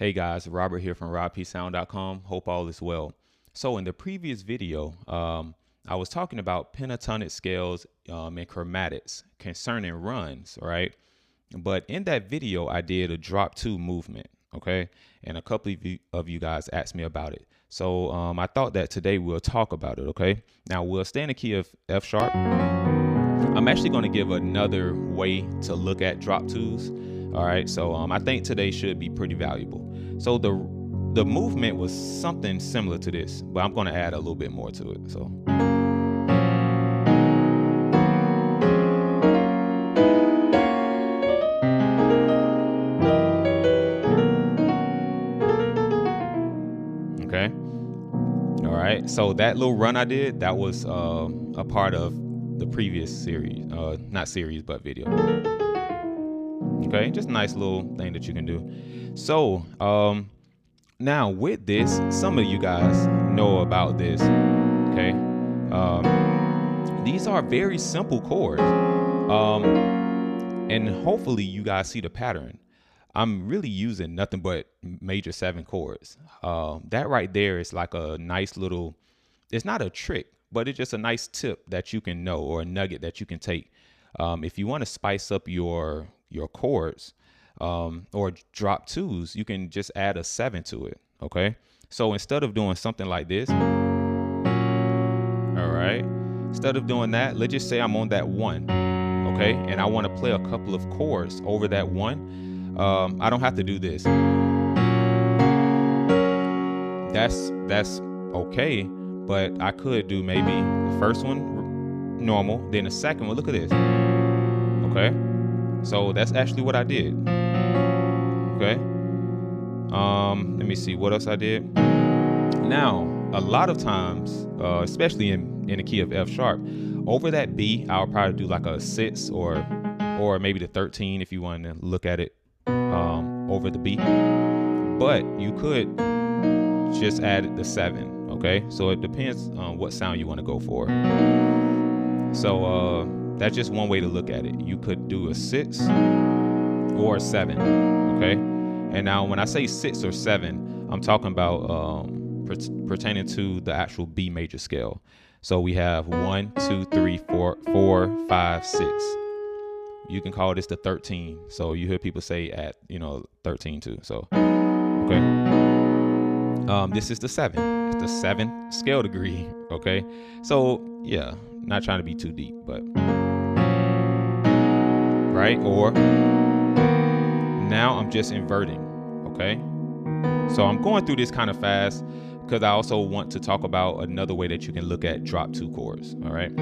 Hey guys, Robert here from robpsound.com. Hope all is well. So in the previous video, I was talking about pentatonic scales and chromatics concerning runs, right? But in that video, I did a drop two movement, okay? And a couple of you guys asked me about it. So I thought that today we'll talk about it, okay? Now we'll stay in the key of F sharp. I'm actually going to give another way to look at drop twos. All right, so I think today should be pretty valuable. So the movement was something similar to this, but I'm going to add a little bit more to it. So okay. All right, so that little run I did, that was a part of the previous series, not series, but video. Okay, just a nice little thing that you can do. So now with this, some of you guys know about this. Okay, these are very simple chords, and hopefully you guys see the pattern. I'm really using nothing but major 7 chords. That right there is like a nice little, it's not a trick, but it's just a nice tip that you can know, or a nugget that you can take. If you want to spice up your chords or drop twos, you can just add a 7 to it. Okay, so instead of doing something like this, all right, instead of doing that, let's just say I'm on that 1, okay, and I want to play a couple of chords over that 1. I don't have to do this. That's okay, but I could do maybe the first one normal, then the second one. Look at this. Okay, so that's actually what I did. Okay, let me see what else I did. Now, a lot of times, especially in the key of F sharp, over that B, I'll probably do like a 6 or maybe the 13 if you want to look at it over the B. But you could just add the 7. Okay, so it depends on what sound you want to go for. So that's just one way to look at it. You could do a 6 or a 7. Okay, and now when I say 6 or 7, I'm talking about pertaining to the actual B major scale. So we have 1, 2, 3, 4, 5, 6. You can call this the 13. So you hear people say at 13 too. So okay, this is the 7. It's the 7th scale degree. Okay, so yeah, not trying to be too deep, but right. Or now I'm just inverting. Okay, so I'm going through this kind of fast because I also want to talk about another way that you can look at drop 2 chords. All right.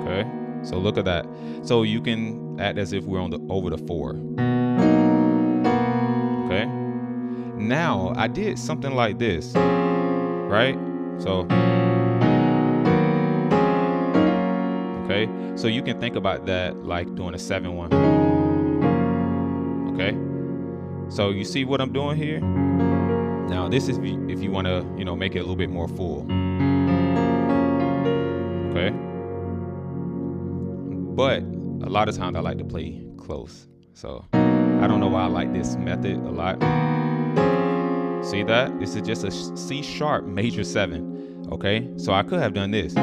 Okay, so look at that. So you can act as if we're on over the 4. Okay, now I did something like this, right? So okay, so you can think about that like doing a 7-1. Okay, so you see what I'm doing here? Now this is if you want to make it a little bit more full. Okay, but a lot of times I like to play close, so I don't know why I like this method a lot. See that? This is just a C sharp major 7. Okay, so I could have done this.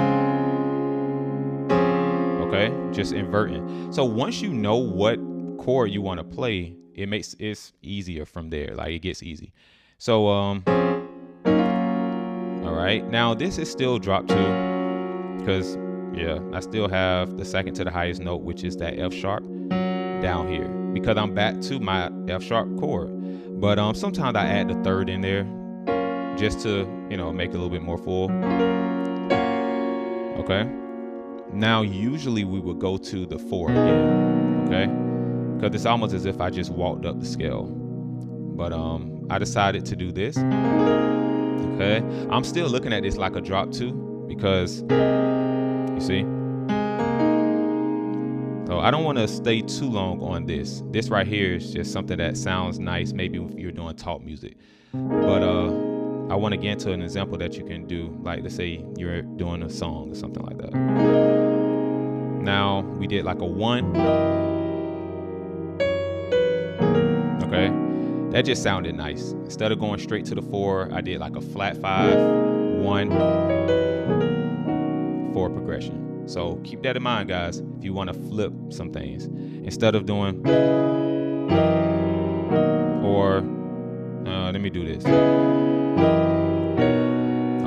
Okay, just inverting. So once you know what chord you want to play, it's easier from there. Like it gets easy. So all right, now this is still drop 2 because yeah, I still have the second to the highest note, which is that F sharp down here, because I'm back to my F sharp chord. But sometimes I add the 3rd in there just to make it a little bit more full. Okay, now usually we would go to the 4 again. Okay, because it's almost as if I just walked up the scale. But I decided to do this. Okay, I'm still looking at this like a drop 2 because you see. So I don't want to stay too long on this. This right here is just something that sounds nice, maybe if you're doing talk music. But I want to get into an example that you can do, like let's say you're doing a song or something like that. Now we did like a 1. Okay. that just sounded nice. Instead of going straight to the 4, I did like a flat 5, 1, 4 progression. So keep that in mind, guys, if you want to flip some things. Instead of doing, or let me do this.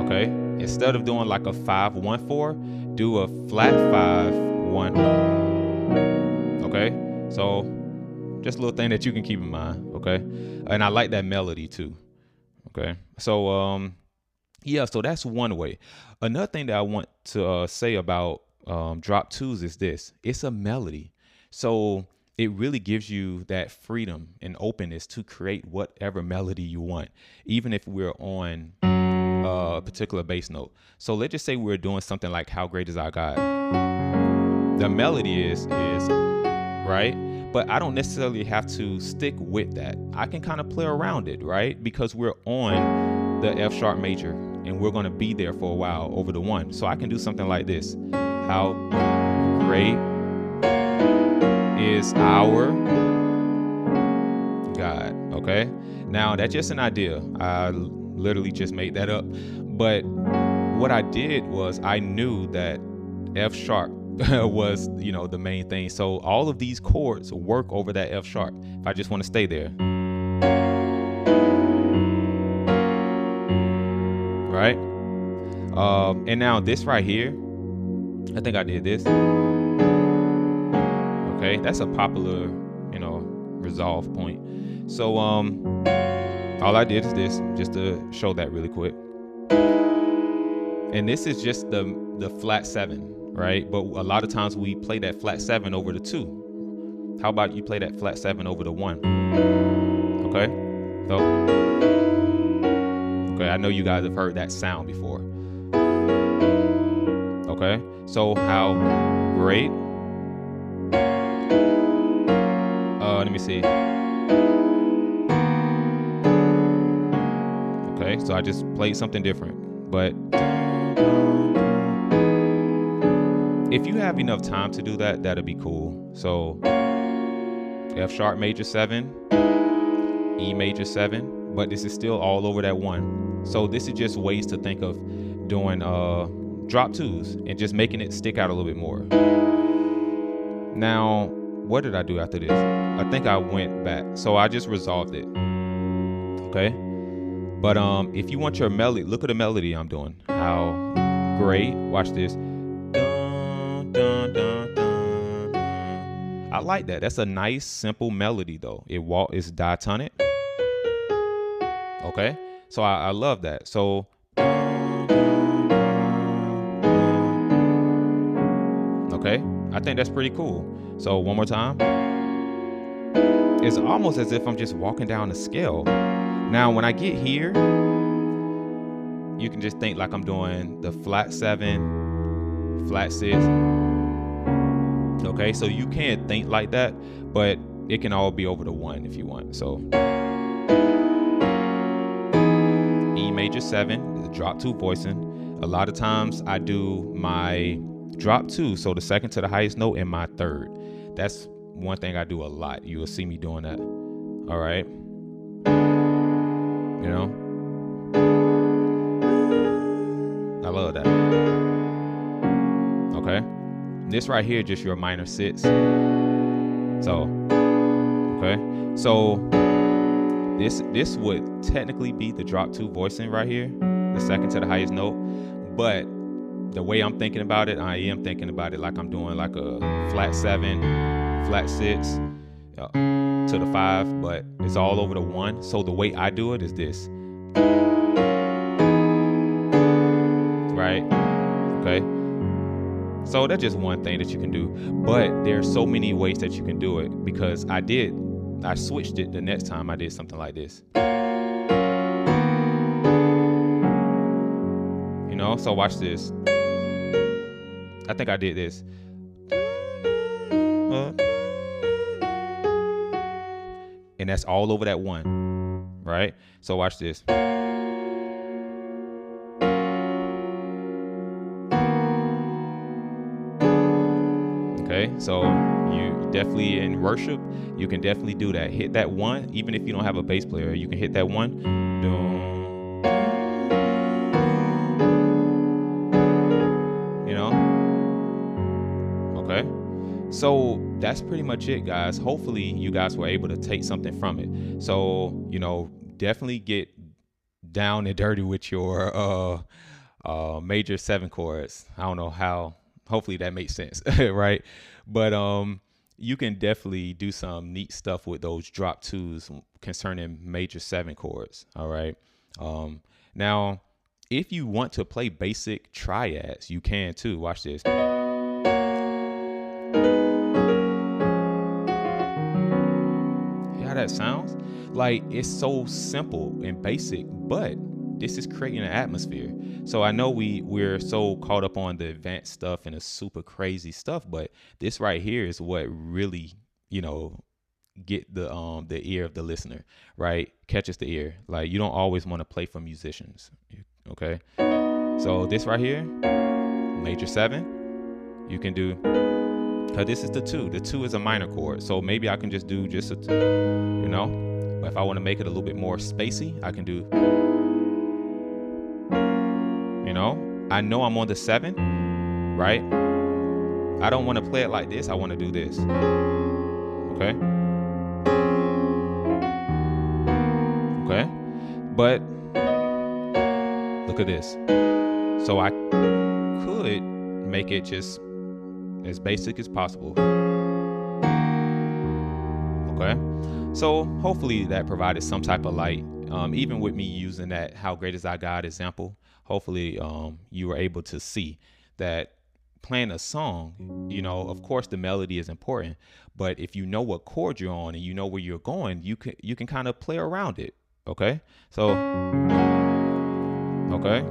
Okay, instead of doing like a 5, 1, 4, do a flat 5, 1. Okay, so just a little thing that you can keep in mind. Okay, and I like that melody too. Okay, so yeah, so that's one way. Another thing that I want to say about drop 2s is this: it's a melody, so it really gives you that freedom and openness to create whatever melody you want, even if we're on a particular bass note. So let's just say we're doing something like "How Great Is Our God." The melody is right, but I don't necessarily have to stick with that. I can kind of play around it, right? Because we're on the F sharp major and we're going to be there for a while over the 1. So I can do something like this: how great is our God. Okay, now that's just an idea. I literally just made that up, but what I did was I knew that F sharp was, the main thing. So all of these chords work over that F sharp if I just want to stay there. Right? And now this right here, I think I did this. Okay, that's a popular, resolve point. So all I did is this, just to show that really quick. And this is just the flat 7. Right, but a lot of times we play that flat 7 over the 2. How about you play that flat 7 over the 1? Okay, so I know you guys have heard that sound before. Okay, so how great? Let me see. Okay, so I just played something different, but if you have enough time to do that, that'd be cool. So F sharp major 7, E major 7, but this is still all over that 1. So this is just ways to think of doing drop 2s and just making it stick out a little bit more. Now, what did I do after this? I think I went back. So I just resolved it. Okay. But if you want your melody, look at the melody I'm doing. How great. Watch this. Dun, dun, dun, dun. I like that. That's a nice, simple melody, though. It's diatonic. Okay, so I love that. So okay, I think that's pretty cool. So one more time. It's almost as if I'm just walking down a scale. Now, when I get here, you can just think like I'm doing the flat 7, flat 6. Okay, so you can think like that, but it can all be over the 1 if you want. So E major 7, the drop 2 voicing. A lot of times I do my drop 2, so the second to the highest note, and my 3rd. That's one thing I do a lot. You will see me doing that. All right. I love that. Okay. This right here, just your minor 6. So, okay. So this would technically be the drop 2 voicing right here, the second to the highest note. But the way I'm thinking about it, I am thinking about it like I'm doing like a flat 7, flat 6 to the 5, but it's all over the 1. So the way I do it is this. Right? Okay. So that's just one thing that you can do, but there's so many ways that you can do it, because I switched it the next time I did something like this. So watch this. I think I did this. And that's all over that 1, right? So watch this. Okay, so definitely in worship, you can definitely do that. Hit that one, even if you don't have a bass player, you can hit that one. You know? Okay. So that's pretty much it, guys. Hopefully you guys were able to take something from it. So, you know, definitely get down and dirty with your major 7 chords. I don't know how, hopefully that makes sense, right? But you can definitely do some neat stuff with those drop 2s concerning major 7 chords. All right. Now, if you want to play basic triads, you can too. Watch this. How that sounds? Like, it's so simple and basic, but this is creating an atmosphere. So I know we're so caught up on the advanced stuff and the super crazy stuff, but this right here is what really, you know, get the ear of the listener, right? Catches the ear. Like, you don't always want to play for musicians. Okay. So this right here, major 7, you can do. This is the 2. The 2 is a minor chord, so maybe I can just do just a 2, you know. But if I want to make it a little bit more spacey, I can do, you know. I know I'm on the 7, right? I don't want to play it like this. I want to do this. Okay. Okay. But look at this. So I could make it just as basic as possible. Okay. So hopefully that provided some type of light. Even with me using that "How Great Is Our God" example, hopefully you were able to see that playing a song, you know, of course the melody is important, but if you know what chord you're on and you know where you're going, you can kind of play around it. Okay. So okay.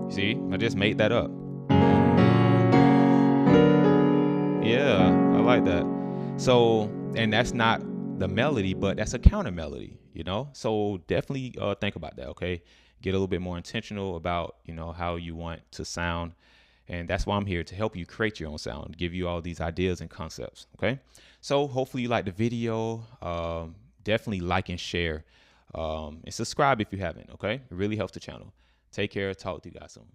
See, I just made that up. Yeah, I like that. So, and that's not the melody, but that's a counter melody, you know? So definitely think about that, okay? Get a little bit more intentional about, you know, how you want to sound. And that's why I'm here, to help you create your own sound, give you all these ideas and concepts, okay? So hopefully you like the video. Definitely like and share. And subscribe if you haven't, okay? It really helps the channel. Take care. Talk to you guys soon.